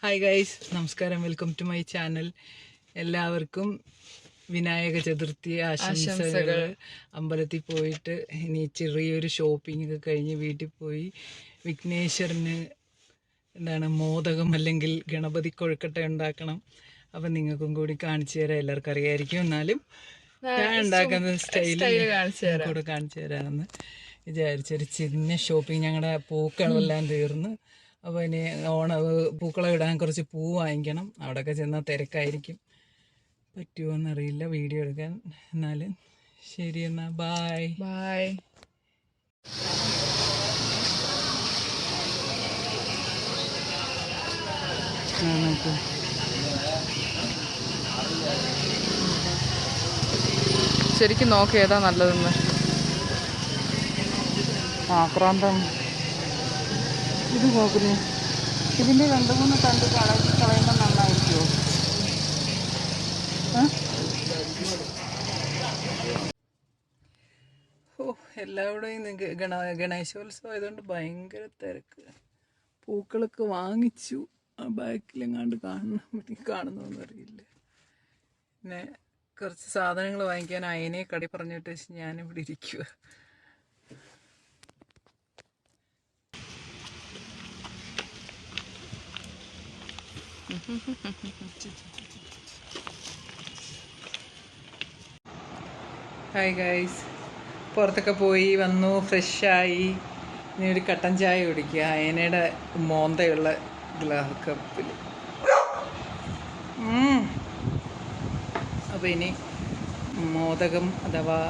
Hi guys, നമസ്കാരം. Welcome to my channel. എല്ലാവർക്കും വിനായക ചതുർത്ഥി ആശംസകൾ. അമ്പലത്തിൽ പോയിട്ട് ഇനി ചെറിയൊരു ഷോപ്പിംഗ് ഒക്കെ കഴിഞ്ഞ് വീട്ടിൽ പോയി വിഘ്നേശ്വരന് മോദകം അല്ലെങ്കിൽ ഗണപതി കൊഴുക്കട്ട ഉണ്ടാക്കണം. അപ്പം നിങ്ങൾക്കും കൂടി കാണിച്ചു തരാം. എല്ലാവർക്കും അറിയായിരിക്കും, എന്നാലും ഞാൻ ഉണ്ടാക്കുന്ന സ്റ്റൈല് കൂടെ കാണിച്ചു തരാമെന്ന് വിചാരിച്ചൊരു ചിന്ന ഷോപ്പിംഗ്. ഞങ്ങളുടെ പൂക്കളെല്ലാം തീർന്ന്, അപ്പോൾ ഇനി പൂക്കളം ഇടാൻ കുറച്ച് പൂ വാങ്ങിക്കണം. അവിടെയൊക്കെ ചെന്നാൽ തിരക്കായിരിക്കും, പറ്റുമോയെന്നറിയില്ല വീഡിയോ എടുക്കാൻ. എന്നാലും ശരി, എന്നാൽ ബായ് ബായ്. ശരിക്കും നോക്കി ഏതാ നല്ലതെന്ന്. ആക്രാന്തം ഇത് നോക്കുന്നു. ഇതിൻ്റെ 2-3 തണ്ട് കളയുമ്പോൾ നന്നായിരിക്കുമോ? എല്ലാവരുടെയും ഗണേശോത്സവം ആയതുകൊണ്ട് ഭയങ്കര തിരക്ക്. പൂക്കളൊക്കെ വാങ്ങിച്ചു. ആ ബാക്കിലെങ്ങാണ്ട് കാണുന്നോന്നും അറിയില്ല. പിന്നെ കുറച്ച് സാധനങ്ങൾ വാങ്ങിക്കാൻ അയനെ കടി പറഞ്ഞിട്ട് ഞാനിവിടെ ഇരിക്കുക. ഹായ് ഗൈസ്, പുറത്തൊക്കെ പോയി വന്നു, ഫ്രഷായി. ഇനി ഒരു കട്ടൻ ചായ കുടിക്കുക അയനയുടെ മോന്തയുള്ള ഗ്ലാസ് കപ്പിൽ. അപ്പോൾ ഇനി മോദകം അഥവാ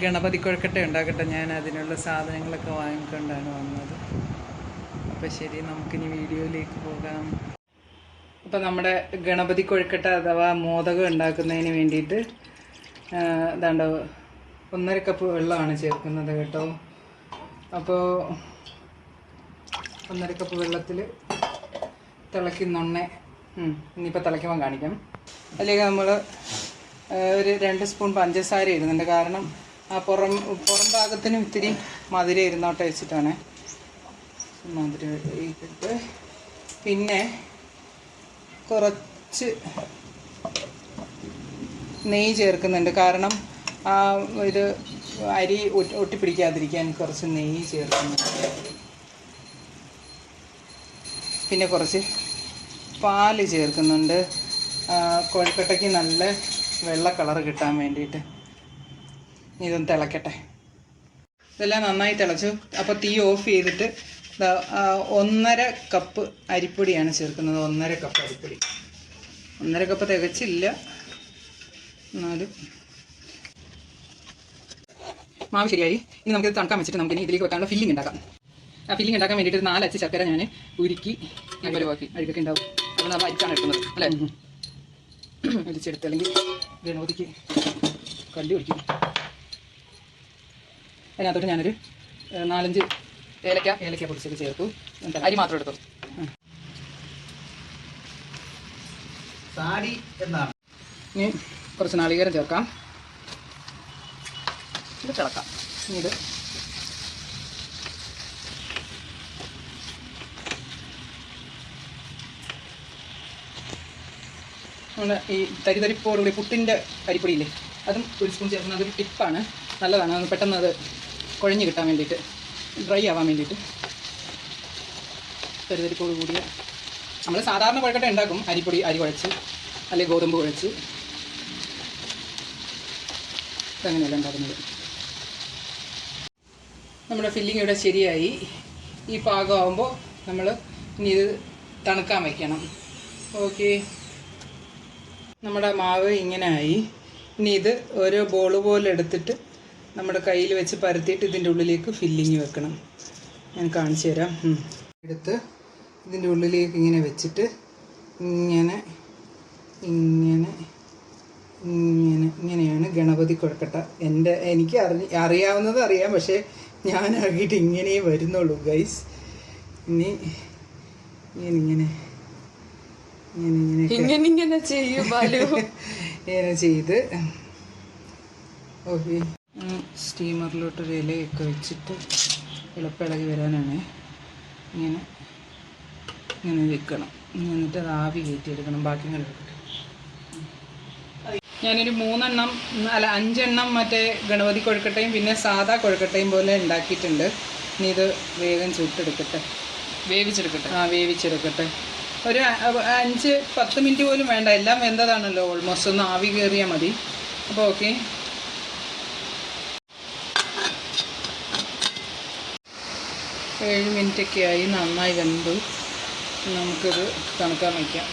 ഗണപതി കൊഴുക്കട്ട ഉണ്ടാക്കട്ടെ. ഞാൻ അതിനുള്ള സാധനങ്ങളൊക്കെ വാങ്ങിക്കൊണ്ടാണ് വന്നത്. അപ്പോൾ ശരി, നമുക്കിനി വീഡിയോയിലേക്ക് പോകാം. അപ്പോൾ നമ്മുടെ ഗണപതി കൊഴുക്കട്ട അഥവാ മോദകം ഉണ്ടാക്കുന്നതിന് വേണ്ടിയിട്ട് ഇതാണ്ട് 1.5 കപ്പ് വെള്ളമാണ് ചേർക്കുന്നത് കേട്ടോ. അപ്പോൾ 1.5 കപ്പ് വെള്ളത്തിൽ തിളയ്ക്കുന്നുണ്ണെ. ഇനിയിപ്പോൾ തിളയ്ക്കുമ്പോൾ കാണിക്കാം. അതിലേക്ക് നമ്മൾ ഒരു 2 സ്പൂൺ പഞ്ചസാര ഇടുന്നുണ്ട്. കാരണം ആ പുറം ഭാഗത്തിനും ഇത്തിരി മധുരം ഇരുന്നോട്ടെ വെച്ചിട്ടാണ്. മധുരം ഇട്ടിട്ട് പിന്നെ കുറച്ച് നെയ്യ് ചേർക്കുന്നുണ്ട്. കാരണം ആ ഇത് അരി ഒട്ടിപ്പിടിക്കാതിരിക്കാൻ കുറച്ച് നെയ്യ് ചേർക്കുന്നുണ്ട്. പിന്നെ കുറച്ച് പാല് ചേർക്കുന്നുണ്ട്, കൊഴുക്കട്ടയ്ക്ക് നല്ല വെള്ള കളർ കിട്ടാൻ വേണ്ടിയിട്ട്. ഇതൊന്ന് തിളക്കട്ടെ. ഇതെല്ലാം നന്നായി തിളച്ചു. അപ്പോൾ തീ ഓഫ് ചെയ്തിട്ട് 1.5 കപ്പ് അരിപ്പൊടിയാണ് ചേർക്കുന്നത്. 1.5 കപ്പ് അരിപ്പൊടി. 1.5 കപ്പ് തികച്ചില്ല, എന്നാലും മാവ് ശരിയായി. ഇനി നമുക്കിത് തണുക്കാൻ വെച്ചിട്ട് നമുക്കിനി ഇതിലേക്ക് വെക്കാനുള്ള ഫില്ലിംഗ് ഉണ്ടാക്കാം. ആ ഫില്ലിംഗ് ഉണ്ടാക്കാൻ വേണ്ടിയിട്ട് 4 അച്ച് ചക്കര ഞാൻ ഉരുക്കി പരിവാക്കി. അഴുക്കൊക്കെ ഉണ്ടാവും, അപ്പോൾ നമ്മൾ അരിച്ചാണ് എടുക്കുന്നത് അല്ലേ. അരിച്ചെടുത്ത് അല്ലെങ്കിൽ ഗണപതിക്ക് കല്ല് ഒഴിക്കും. അതിനകത്തോട്ട് ഞാനൊരു 4-5 ഏലക്ക പൊടിച്ചൊക്കെ ചേർത്തു. അരി മാത്രം എടുത്തു. ഇനി കുറച്ച് നാളികേരം ചേർക്കാം. ഇത് തിളക്കാം. ഇനി ഇത് നമ്മുടെ ഈ തരിതരിപ്പോടുകൂടി പുട്ടിൻ്റെ അരിപ്പൊടിയില്ലേ, അതും 1 സ്പൂൺ ചേർക്കുന്നത്. അതൊരു ടിപ്പാണ്, നല്ലതാണ്. അത് പെട്ടെന്ന് അത് കുഴഞ്ഞ് കിട്ടാൻ വേണ്ടിയിട്ട്, ഡ്രൈ ആവാൻ വേണ്ടിയിട്ട്. തരിതരിപ്പോട് കൂടിയ നമ്മൾ സാധാരണ കൊഴുക്കട്ട ഉണ്ടാക്കും, അരി കുഴച്ച് അല്ലെങ്കിൽ ഗോതമ്പ് കുഴച്ച്. ഇതങ്ങനെയല്ല ഉണ്ടാക്കുന്നത്. നമ്മുടെ ഫില്ലിംഗ് ഇവിടെ ശരിയായി. ഈ പാകമാകുമ്പോൾ നമ്മൾ ഇനി ഇത് തണുക്കാൻ വയ്ക്കണം. ഓക്കെ, നമ്മുടെ മാവ് ഇങ്ങനെ ആയി. ഇനി ഇത് ഓരോ ബോൾ പോലെ എടുത്തിട്ട് നമ്മുടെ കയ്യിൽ വെച്ച് പരത്തിയിട്ട് ഇതിൻ്റെ ഉള്ളിലേക്ക് ഫില്ലിങ് വെക്കണം. ഞാൻ കാണിച്ചു തരാം. എടുത്ത് ഇതിൻ്റെ ഉള്ളിലേക്ക് ഇങ്ങനെ വെച്ചിട്ട് ഇങ്ങനെയാണ് ഗണപതി കൊഴുക്കട്ട. എനിക്ക് അറിയാവുന്നത് അറിയാം, പക്ഷേ ഞാനാക്കിയിട്ട് ഇങ്ങനെ വരുന്നുള്ളൂ ഗൈസ്. ഇനി ഇങ്ങനെ ചെയ്ത് ഓക്കെ. സ്റ്റീമറിലോട്ടൊരു ഇലയൊക്കെ വെച്ചിട്ട് എളുപ്പം ഇളകി വരാനാണ്. ഇങ്ങനെ ഇങ്ങനെ വെക്കണം. എന്നിട്ട് അത് ആവി കയറ്റിയെടുക്കണം. ബാക്കി എടുക്കട്ടെ. ഞാനൊരു 5 എണ്ണം മറ്റേ ഗണപതി കൊഴുക്കട്ടയും പിന്നെ സാധാ കൊഴുക്കട്ടയും പോലെ ഉണ്ടാക്കിയിട്ടുണ്ട്. ഇനി ഇത് വേഗം ചുട്ടെടുക്കട്ടെ, വേവിച്ചെടുക്കട്ടെ. ഒരു 5-10 മിനിറ്റ് പോലും വേണ്ട, എല്ലാം വെന്തതാണല്ലോ. ഓൾമോസ്റ്റ് ഒന്ന് ആവി കയറിയാൽ മതി. അപ്പോൾ ഓക്കെ. ഏഴ് മിനിറ്റൊക്കെ ആയി, നന്നായി വെന്തു. നമുക്കിത് തണുക്കാൻ വയ്ക്കാം.